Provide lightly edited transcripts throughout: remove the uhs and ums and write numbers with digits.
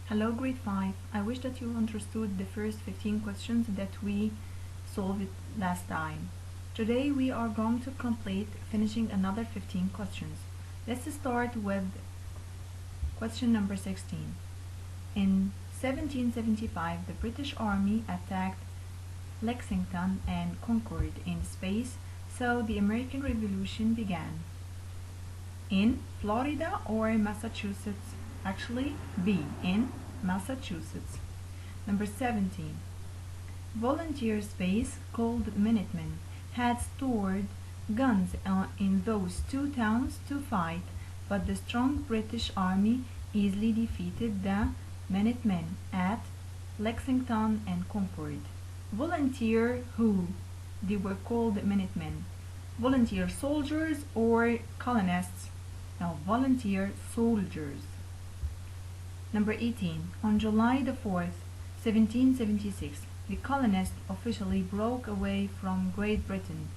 Hello grade 5. I wish that you understood the first 15 questions that we solved last time. Today we are going to complete finishing another 15 questions. Let's start with question number 16. In 1775, the British Army attacked Lexington and Concord in space, so the American Revolution began. In Florida or Massachusetts? Actually, B, in Massachusetts. Number 17. Volunteer space called Minutemen had stored guns in those two towns to fight, but the strong British Army easily defeated the Minutemen at Lexington and Concord. Volunteer who? They were called Minutemen. Volunteer soldiers or colonists? No, volunteer soldiers. Number 18. On July the 4th, 1776, the colonists officially broke away from Great Britain.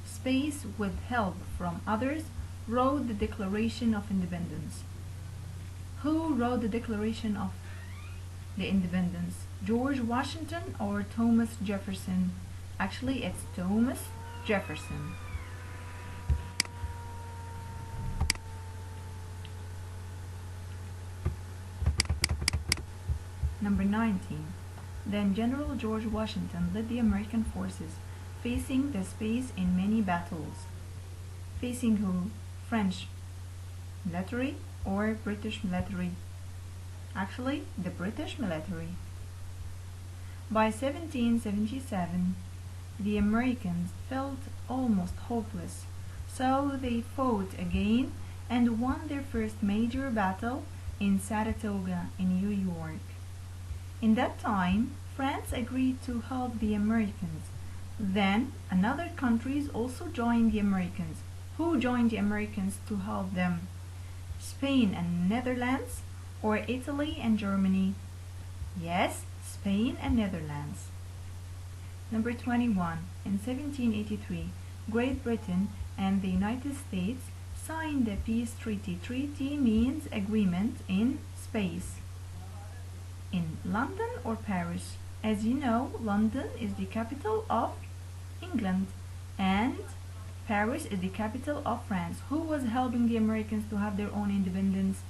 Space, with help from others, wrote the Declaration of Independence. Who wrote the Declaration of the Independence? George Washington or Thomas Jefferson? Actually, it's Thomas Jefferson. Number 19. Then General George Washington led the American forces, facing the space in many battles. Facing who? French military or British military? Actually, the British military. By 1777, the Americans felt almost hopeless, so they fought again and won their first major battle in Saratoga in New York. In that time, France agreed to help the Americans. Then, other countries also joined the Americans. Who joined the Americans to help them? Spain and Netherlands, or Italy and Germany? Yes, Spain and Netherlands. Number 21. In 1783, Great Britain and the United States signed the peace treaty. Treaty means agreement in space. In London or Paris? As you know, London is the capital of England and Paris is the capital of France. Who was helping the Americans to have their own independence?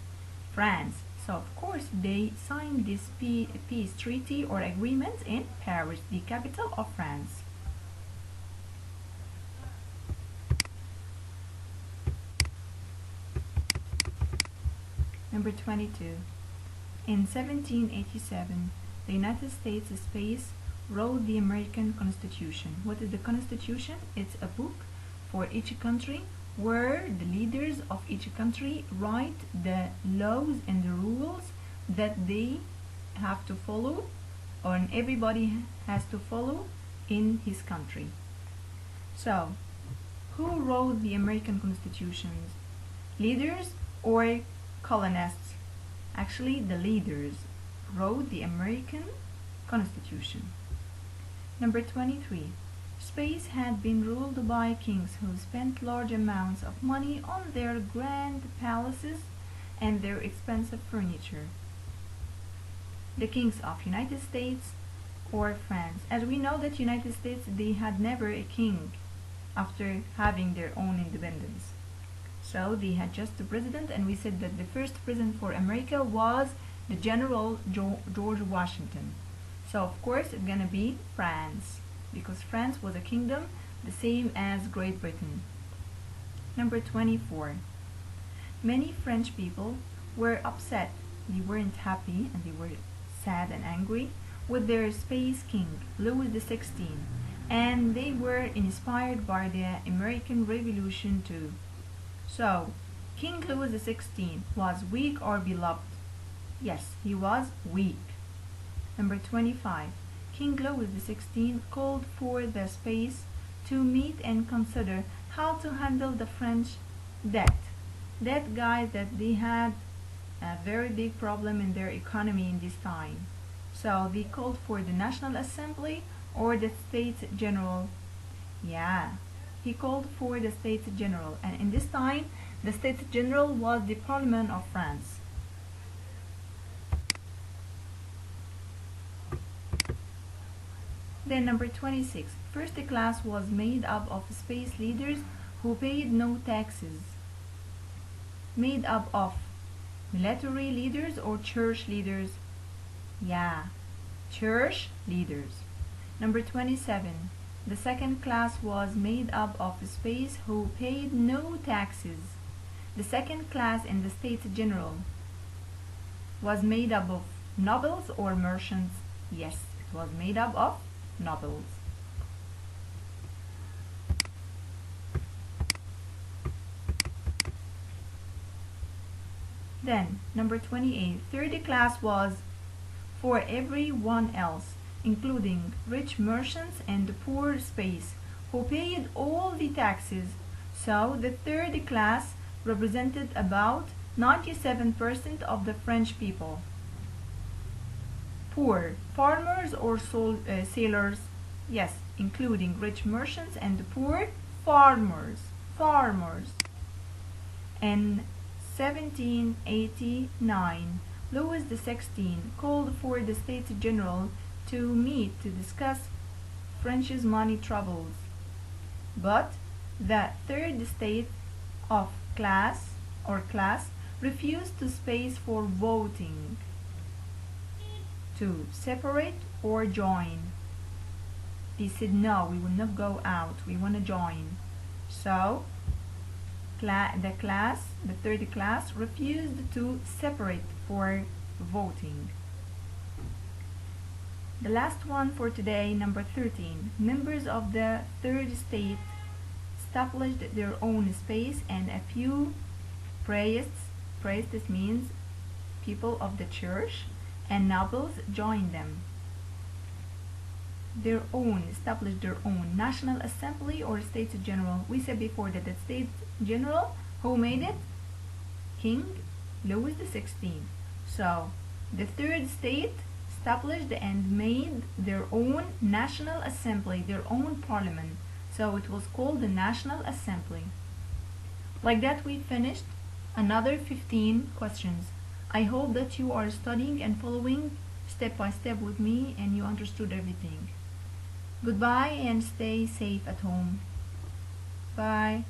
France. So of course they signed this peace treaty or agreement in Paris, the capital of France. Number 22. In 1787, the United States Space wrote the American Constitution. What is the Constitution? It's a book for each country where the leaders of each country write the laws and the rules that they have to follow, or everybody has to follow in his country. So, who wrote the American Constitutions? Leaders or colonists? Actually, the leaders wrote the American Constitution. Number 23. Space had been ruled by kings who spent large amounts of money on their grand palaces and their expensive furniture. The kings of United States or France? As we know that United States, they had never a king after having their own independence. So they had just the president, and we said that the first president for America was the General George Washington. So of course it's gonna be France, because France was a kingdom the same as Great Britain. Number 24. Many French people were upset. They weren't happy and they were sad and angry with their space king, Louis XVI, and they were inspired by the American Revolution too. So, King Louis XVI was weak or beloved? Yes, he was weak. Number 25. King Louis XVI called for the space to meet and consider how to handle the French debt. That guys, that they had a very big problem in their economy in this time. So they called for the National Assembly or the States General. Yeah, he called for the States General, and in this time the States General was the Parliament of France. Then number 26. First class was made up of space leaders who paid no taxes. Made up of military leaders or church leaders? Yeah, church leaders. Number 27. The second class was made up of space who paid no taxes. The second class in the States General was made up of nobles or merchants? Yes, it was made up of nobles. Then, number 28. Third class was for everyone else, including rich merchants and poor space, who paid all the taxes. So, the third class represented about 97% of the French people. Poor, farmers or sailors? Yes, including rich merchants and poor farmers. In 1789, Louis XVI called for the States General to meet to discuss France's money troubles. But the third state of class refused to space for voting, to separate or join. They said no, we will not go out, we want to join. So the third class refused to separate for voting. The last one for today, number 13. Members of the third state established their own space, and a few priests means people of the church, and nobles joined them. Established their own National Assembly or States General. We said before that the States General, who made it? King Louis XVI. So the third state established and made their own National Assembly, their own parliament. So it was called the National Assembly. Like that, we finished another 15 questions. I hope that you are studying and following step by step with me and you understood everything. Goodbye and stay safe at home. Bye.